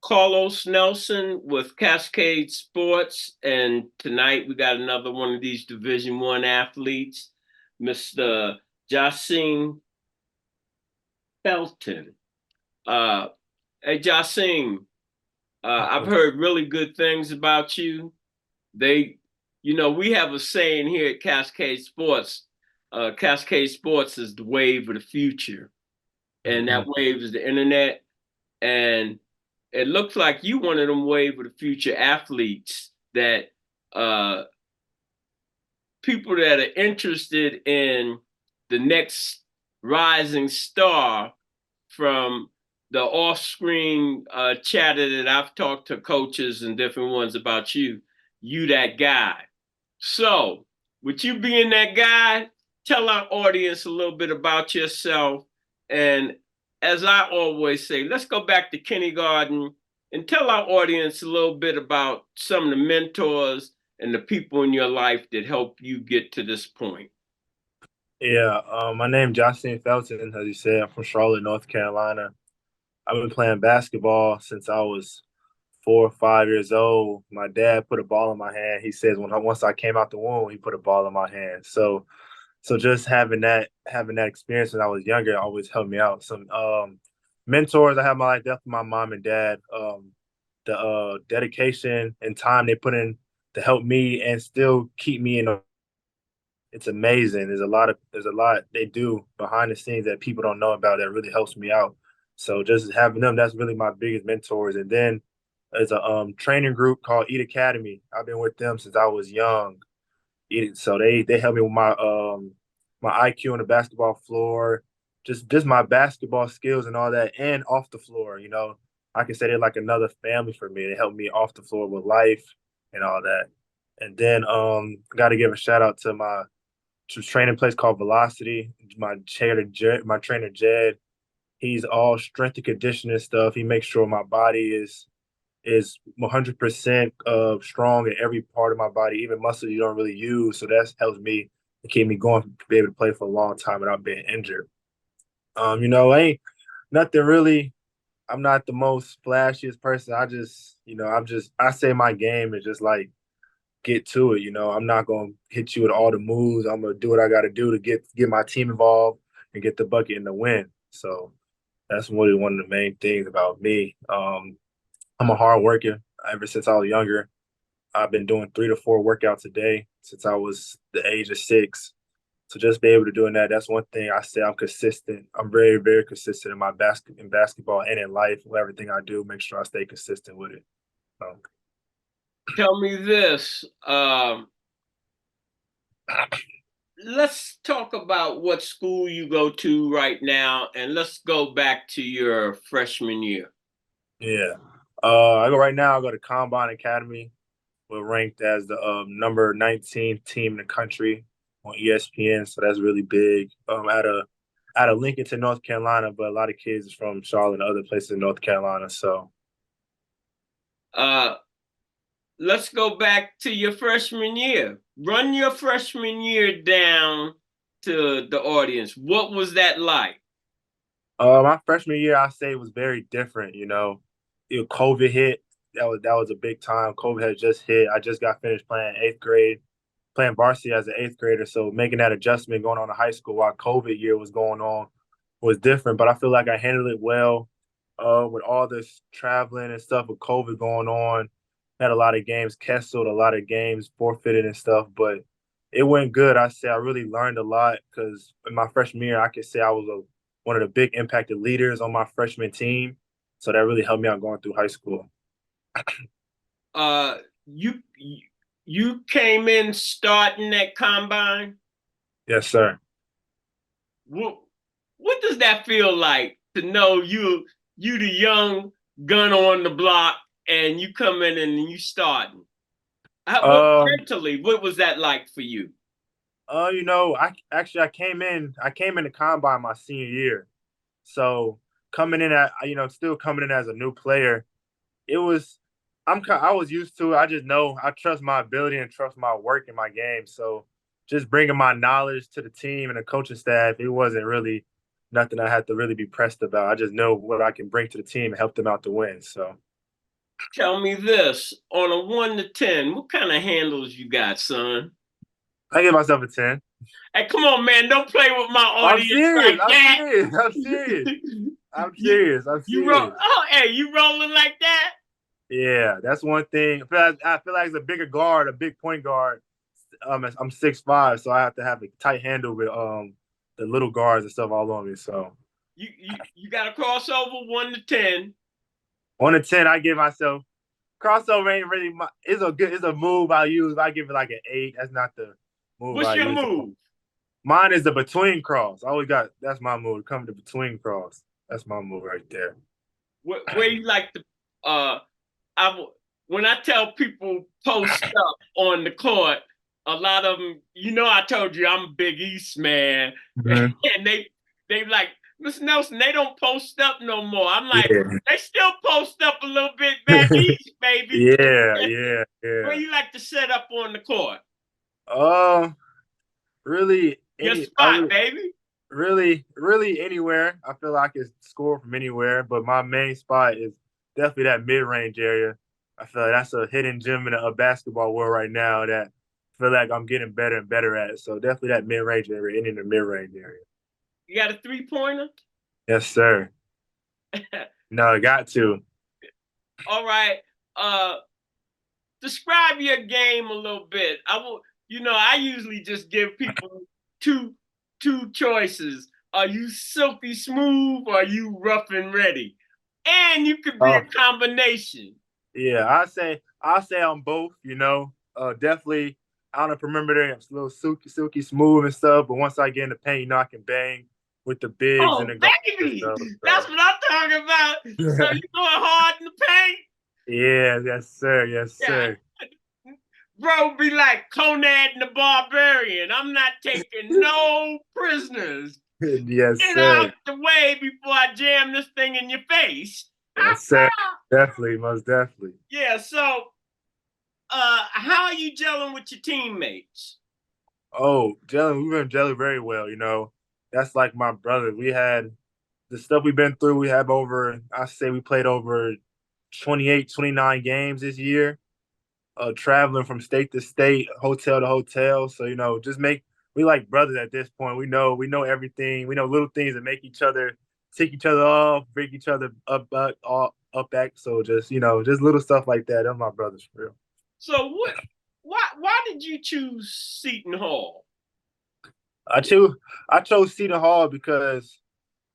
Carlos Nelson with Cascade Sports, and tonight we got another one of these Division One athletes, Mr. Jahseem Felton. Uh, hey, Jahseem, I've heard really good things about you. They, we have a saying here at Cascade Sports. Cascade Sports is the wave of the future, and that Mhm. wave is the internet. And it looks like you one of them wave of the future athletes that uh, people that are interested in the next rising star from the off-screen chatter that I've talked to coaches and different ones about you that guy. So, with you being that guy, tell our audience a little bit about yourself. And as I always say, let's go back to kindergarten and tell our audience a little bit about some of the mentors and the people in your life that help you get to this point. Yeah, my name Jahseem Felton, as you said. I'm from Charlotte, North Carolina. I've been playing basketball since I was 4 or 5 years old. My dad put a ball in my hand. He says once I came out the womb, he put a ball in my hand. So just having that experience when I was younger always helped me out. Some mentors I have in my life, definitely my mom and dad. The dedication and time they put in to help me and still keep me in it's amazing. There's a lot they do behind the scenes that people don't know about that really helps me out. So just having them, that's really my biggest mentors. And then there's a training group called Eat Academy. I've been with them since I was young. So they help me with my IQ on the basketball floor, just my basketball skills and all that, and off the floor. I can say they're like another family for me. They help me off the floor with life and all that. And then got to give a shout out to my training place called Velocity. My trainer Jed, he's all strength and conditioning stuff. He makes sure my body is 100% strong in every part of my body, even muscles you don't really use. So that helps me to keep me going to be able to play for a long time without being injured. Ain't nothing really. I'm not the most flashiest person. I say my game is just like get to it. I'm not gonna hit you with all the moves. I'm gonna do what I got to do to get my team involved and get the bucket and the win. So that's really one of the main things about me. I'm a hard worker. Ever since I was younger, I've been doing 3 to 4 workouts a day since I was the age of 6. So just be able to doing that, that's one thing I say I'm consistent. I'm very, very consistent in in basketball and in life. With everything I do, make sure I stay consistent with it. Um, Tell me this. Let's talk about what school you go to right now, and let's go back to your freshman year. yeah. I go right now. I go to Combine Academy. We're ranked as the number 19 team in the country on ESPN, so that's really big. Out of Lincolnton, North Carolina, but a lot of kids from Charlotte and other places in North Carolina. So Uh, let's go back to your freshman year. Run your freshman year down to the audience. What was that like? my freshman year, I say was very different. COVID hit. That was a big time. COVID had just hit. I just got finished playing eighth grade, playing varsity as an eighth grader. So making that adjustment going on to high school while COVID year was going on was different. But I feel like I handled it well. With all this traveling and stuff with COVID going on, had a lot of games canceled, a lot of games forfeited and stuff. But it went good. I say I really learned a lot because in my freshman year, I could say I was one of the big impacted leaders on my freshman team. So that really helped me out going through high school. Uh, you you came in starting that combine. Yes, sir. What what does that feel like to know you the young gun on the block and you come in and you starting? What Um, mentally? What was that like for you? I came in the combine my senior year. So coming in still coming in as a new player, it was I was used to it. I just know I trust my ability and trust my work in my game. So just bringing my knowledge to the team and the coaching staff, it wasn't really nothing I had to really be pressed about. I just know what I can bring to the team and help them out to win. So Tell me this on a 1 to 10, what kind of handles you got, son? I give myself a 10. Hey, come on, man! Don't play with my I'm audience serious. like I'm that. serious. I'm serious. I'm you serious. I'm you roll. serious. Oh, hey, you rolling like that? Yeah, that's one thing. I feel like it's a bigger guard, a big point guard. I'm 6'5", so I have to have a tight handle with the little guards and stuff all on me. So You got a crossover 1 to 10. 1 to 10, I give myself crossover ain't really my. It's a move I use. But I give it like an 8. That's not the move What's I your use. move? Mine is the between cross. I always got that's my move. Come to between cross. That's my move right there. Where you like to I when I tell people post up on the court, a lot of them, I told you I'm a Big East man, Mhm. and they like, Mr. Nelson, they don't post up no more. I'm like, Yeah, they still post up a little bit back east, baby. yeah, yeah, Where yeah. you like to set up on the court? Uh, really Your any. I spot, baby. really anywhere. I feel like I can score from anywhere, but my main spot is definitely that mid range area. I feel like that's a hidden gem in a basketball world right now that I feel like I'm getting better and better at. So definitely that mid range area, and in the mid range area. You got a 3-pointer? Yes, sir. No, I got to. All right. Uh, Describe your game a little bit. I usually just give people two two choices. Are you silky smooth or are you rough and ready? And you could be a Oh, combination. yeah. I say on both. Definitely on the perimeter, it's a little silky smooth and stuff. But once I get in the paint, I can bang with the bigs and Oh, the guards and baby, stuff. that's So what I'm talking about. So you going hard in the paint? yeah, yes, sir, yes, Yeah, sir. bro, be like Conan the Barbarian. I'm not taking no prisoners. Yes, Get out sir. the way before I jam this thing in your face. Yes, sir. Definitely, most definitely. Yeah, so how are you gelling with your teammates? Oh, gelling, we've been gelling very well. That's like my brother. We had the stuff we've been through. We have over, I say we played over 28, 29 games this year, traveling from state to state, hotel to hotel. So, we like brothers at this point. We know everything. We know little things that make each other take each other off, break each other up back. So just little stuff like that. They're my brothers for real. So why did you choose Seton Hall? I chose I chose Seton Hall because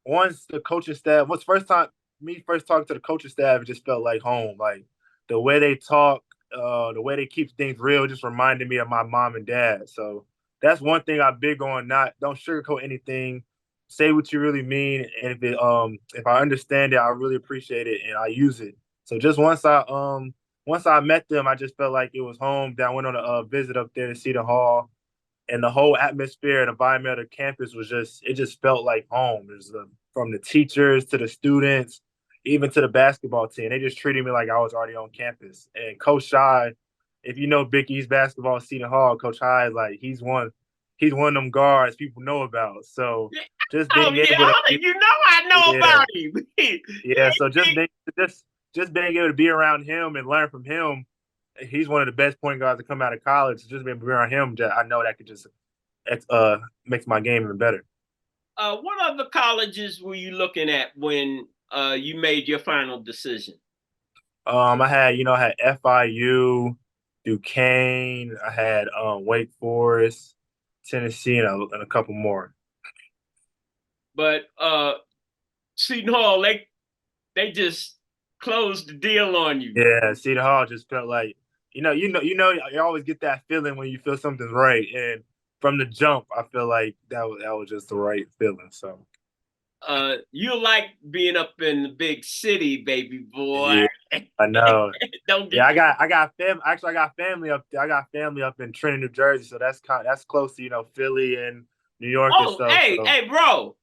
once the coaching staff, once first time me first talking to the coaching staff, it just felt like home. Like the way they talk, the way they keep things real, just reminded me of my mom and dad. So that's one thing I'm big on. Not don't sugarcoat anything. Say what you really mean, and if I understand it, I really appreciate it and I use it. So just once I met them, I just felt like it was home. Then I went on a visit up there to Seton Hall, and the whole atmosphere and environment of the campus was just felt like home. From the teachers to the students, even to the basketball team. They just treated me like I was already on campus. And Coach Shy, if you know Big East basketball, Seton Hall, Coach Shy is like he's one of them guards people know about. So just Oh being yeah, able to I know yeah, about him. yeah. So just being able to be around him and learn from him, he's one of the best point guards to come out of college. Just being around him, I know that could just makes my game even better. What other colleges were you looking at when you made your final decision? I had FIU, Duquesne, I had Wake Forest, Tennessee, and a couple more. But Seton Hall, they just closed the deal on you. Yeah, Cedar Hall just felt like you always get that feeling when you feel something's right, and from the jump, I feel like that was just the right feeling. So You like being up in the big city, baby boy. yeah, I know. Don't Yeah, get I got fam. Actually, I got family up there. I got family up in Trenton, New Jersey. So that's close to Philly and New York and Oh, stuff. hey, So hey, bro.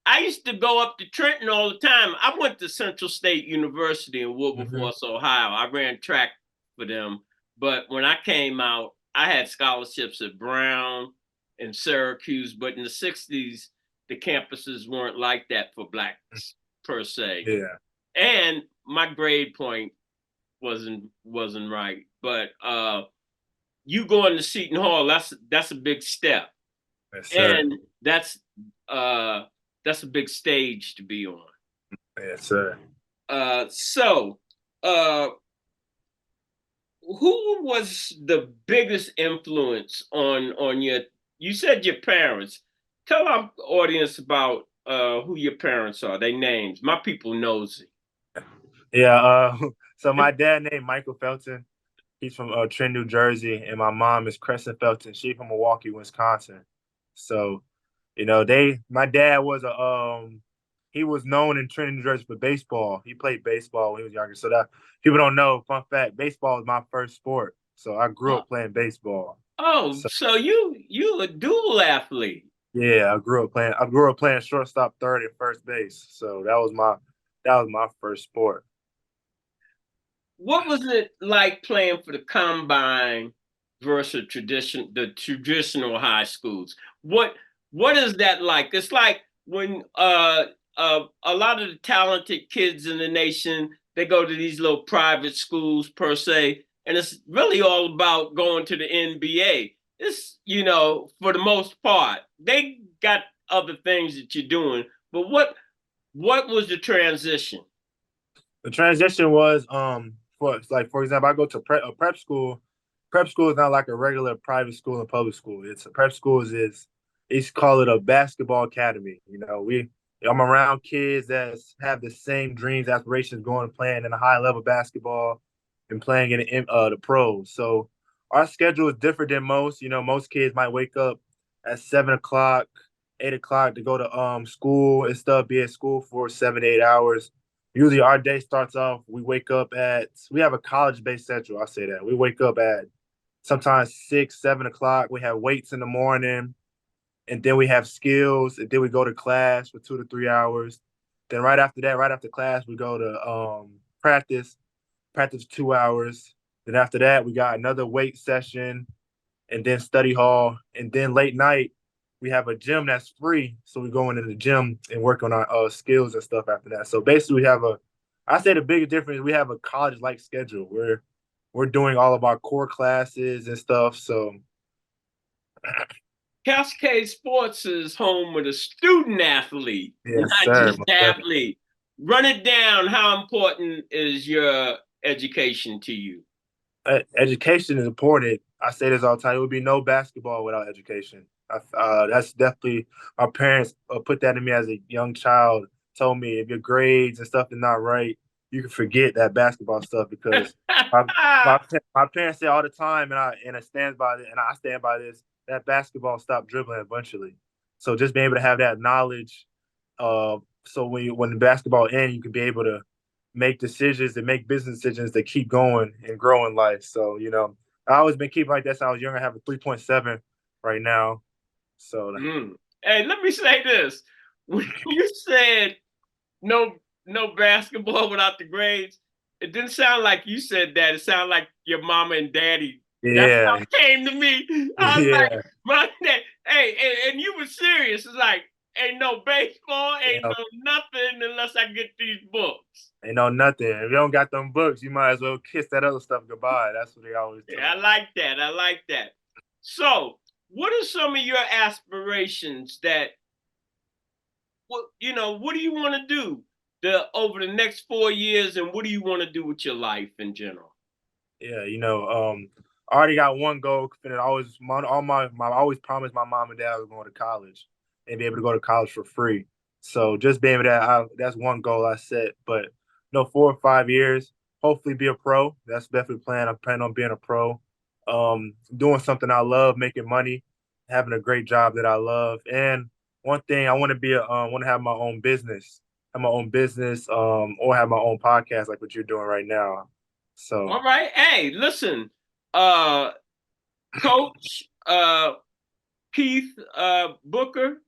I used to go up to Trenton all the time. I went to Central State University in mhm. Wilberforce, Ohio. I ran track for them. But when I came out, I had scholarships at Brown and Syracuse. But in the 60s, the campuses weren't like that for blacks per se. Yeah, And my grade point wasn't right. But you going to Seton Hall, that's a big step. Yes, sir. And uh that's a big stage to be on. Yes, sir. So uh who was the biggest influence on your, you said your parents. Tell our audience about who your parents are, their names. My people knows Yeah. So my dad named Michael Felton. He's from Trenton, New Jersey, and my mom is Crescent Felton. She's from Milwaukee, Wisconsin. So, my dad was he was known in Trenton, New Jersey for baseball. He played baseball when he was younger. So that people don't know, fun fact, baseball was my first sport. So I grew it. up playing baseball. Oh, So so you a dual athlete. yeah, I grew up playing shortstop, third, and first base. So that was my first sport. What was it like playing for the combine versus the traditional high schools? What is that like? It's like when a lot of the talented kids in the nation, they go to these little private schools per se, and it's really all about going to the NBA. It's, for the most part, they got other things that you're doing, but what was the transition? The transition was for example, I go to prep school. Prep school is not like a regular private school and public school. It's a prep school is it's call it a basketball academy. I'm around kids that have the same dreams, aspirations, going and playing in a high level basketball and playing in the pros. So our schedule is different than most. Most kids might wake up at 7 o'clock, 8 o'clock to go to school and stuff, be at school for 7 to 8 hours. Usually our day starts off, we have a college-based schedule, I say that. We wake up at sometimes 6, 7 o'clock. We have weights in the morning, and then we have skills, and then we go to class for 2 to 3 hours. Then right after that, right after class, we go to practice 2 hours. Then after that, we got another weight session, and then study hall, and then late night we have a gym that's free, so we go into the gym and work on our skills and stuff after that. So basically, I say the biggest difference, we have a college like schedule where we're doing all of our core classes and stuff. So Cascade Sports is home with a student athlete, yes, not sir. just athlete. Run it down. How important is your education to you? Education is important. I say this all the time. It would be no basketball without education. That's definitely my parents put that in me as a young child. Told me if your grades and stuff is not right, you can forget that basketball stuff because my my, my parents say all the time, and I stand by it, and I stand by this, that basketball stopped dribbling eventually. So just being able to have that knowledge, so when the basketball ends, you can be able to make decisions and make business decisions that keep going and grow in life. So, I always been keeping like that since I was younger. I have a 3.7 right now. So, Hey, let me say this. When you said no no basketball without the grades, it didn't sound like you said that. It sounded like your mama and daddy. That's how yeah, it came to me. I was like, yeah, my dad, hey, and you were serious. It's like, ain't no baseball, you ain't know, no nothing unless I get these books. ain't no nothing. If you don't got them books, you might as well kiss that other stuff goodbye. That's what they always Yeah, I told me. like that. I like that. So, what are some of your aspirations that what do you want to do over the next 4 years, and what do you want to do with your life in general? Yeah, I already got one goal. And I always promised my mom and dad I was going to college and be able to go to college for free. So just being able that's one goal I set. But 4 or 5 years, hopefully be a pro. That's definitely plan. I'm planning on being a pro, doing something I love, making money, having a great job that I love. And one thing I want to want to have my own business, or have my own podcast like what you're doing right now. So. All right. Hey, listen, uh, Coach Keith Booker,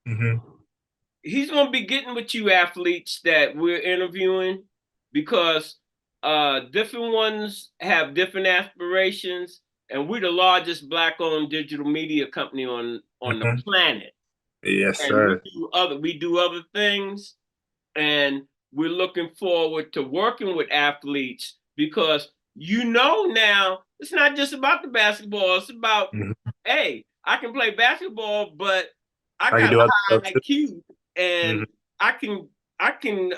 Hmm. he's going to be getting with you athletes that we're interviewing because different ones have different aspirations, and we're the largest black-owned digital media company on the Hmm. planet. Yes, And sir. we do other things, and we're looking forward to working with athletes because now it's not just about the basketball. It's about, Mhm. hey, I can play basketball, but I I can got do other a stuff high too. IQ, and Hmm. I can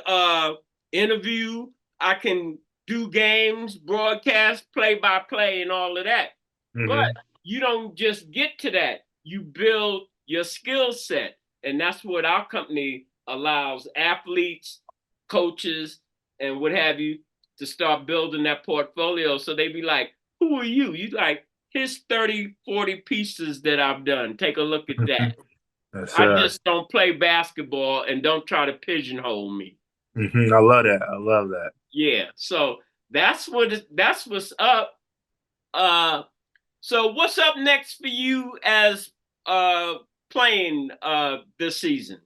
interview, I can do games, broadcast, play by play, and all of that. But Hmm. you don't just get to that. You build your skill set. And that's what our company allows athletes, coaches, and what have you to start building that portfolio. So they be like, who are you? You like, here's 30, 40 pieces that I've done. Take a look at that. Yes, I sir. just don't play basketball and don't try to pigeonhole me. I love that. I love that. Yeah. So that's what's up. Uh so what's up next for you as uh playing this season?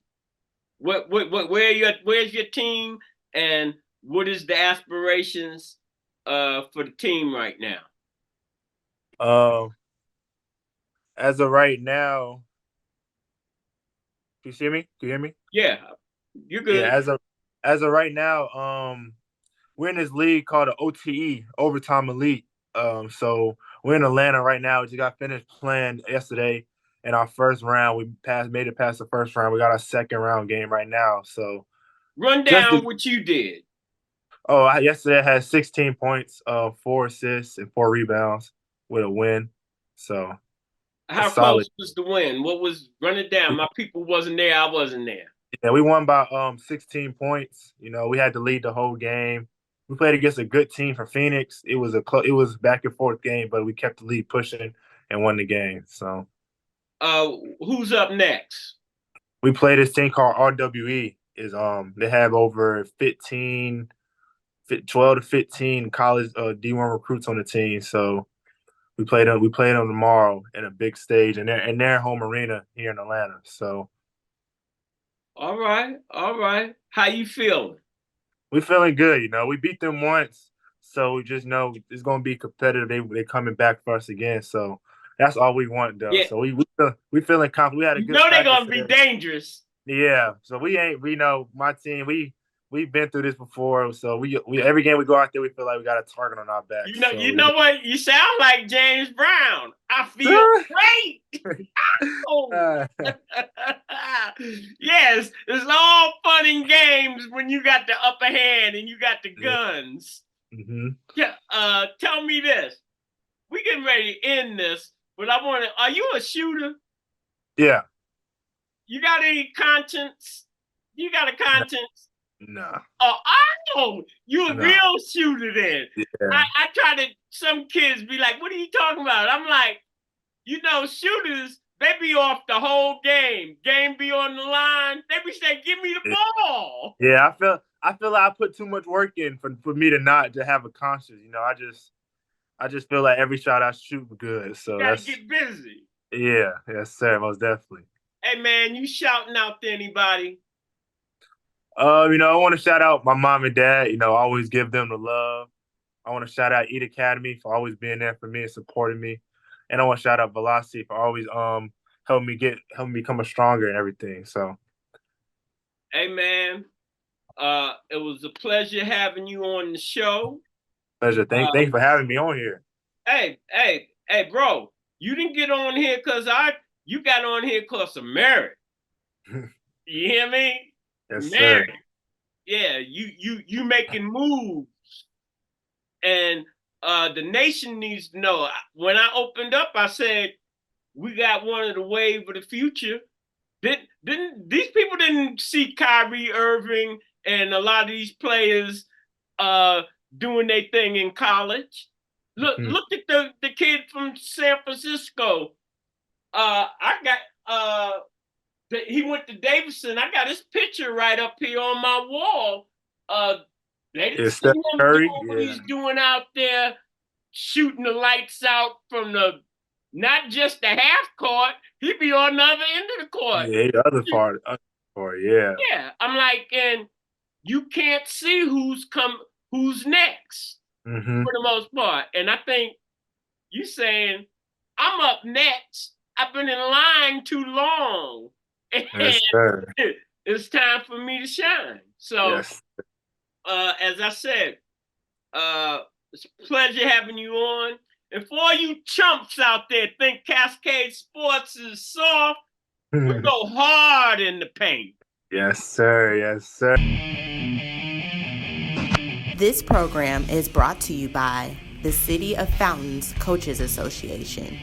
What where's your team, and what is the aspirations for the team right now? Um, as of right now, can you see me? Can you hear me? Yeah, you're Yeah, good. as of right now, we're in this league called the OTE, Overtime Elite. So we're in Atlanta right now. We just got finished playing yesterday in our first round. We made it past the first round. We got our second round game right now. So Run just down to, what you did. yesterday I had 16 points, 4 assists and 4 rebounds with a win. So How that's solid. close was the win? What was run it down? My people wasn't there. I wasn't there. Yeah, we won by 16 points. You know, we had to lead the whole game. We played against a good team from Phoenix. It was back and forth game, but we kept the lead pushing and won the game. So Who's up next? we played this team called RWE. Is They have over 12 to 15 college D1 recruits on the team. So we played them tomorrow in a big stage in their home arena here in Atlanta. So All right, all right. How you feeling? we feeling good. You know, we beat them once, so we just know it's gonna be competitive. They coming back for us again, so that's all we want though. Yeah, So we feeling confident. We had a you good know they're practice gonna be today. dangerous. Yeah, so we know my team. We've been through this before, so we every game we go out there, we feel like we got a target on our backs. You So know what? You sound like James Brown. I feel great. Oh. uh, Yes, it's all fun and games when you got the upper hand and you got the guns. hmm Yeah, tell me this. We getting ready to end this, but I want to. Are you a shooter? yeah, You got any conscience? You got a no, conscience? no, Oh, oh, you a no, real shooter then. yeah, I try to, some kids be like, what are you talking about? I'm like, shooters, they be off the whole game. Game be on the line. They be saying, give me the ball. yeah. I feel like I put too much work in for me to not to have a conscience. You know, I just feel like every shot I shoot good. You So got to that's get busy. yeah, yes, sir, most definitely. Hey, man, you shouting out to anybody? You know, I want to shout out my mom and dad. You know, always give them the love. I want to shout out Eat Academy for always being there for me and supporting me, and I want to shout out Velocity for always helping me become a stronger and everything. So Hey, man, it was a pleasure having you on the show. pleasure. Thank you for having me on here. Hey, bro, you didn't get on here you got on here because of merit. You hear me? Yes, Merit. sir. Yeah, you making moves, and the nation needs to know. When I opened up, I said we got one of the wave of the future. Didn't these people didn't see Kyrie Irving and a lot of these players uh, doing their thing in college? Mhm. Look at the kid from San Francisco. I got he went to Davidson. I got his picture right up here on my wall. Uh, they didn't Is see Steph him Curry? doing what Yeah, he's doing out there, shooting the lights out from the not just the half court. He be on the other end of the court. yeah. Other part, yeah. Yeah, I'm like, and you can't see who's next Mm-hmm. for the most part. And I think you saying I'm up next. I've been in line too long, and Yes, sir. it's time for me to shine. So, Yes. as I said, uh, It's a pleasure having you on. And for all you chumps out there think Cascade Sports is soft, we go hard in the paint. Yes, sir. Yes, sir. This program is brought to you by the City of Fountains Coaches Association.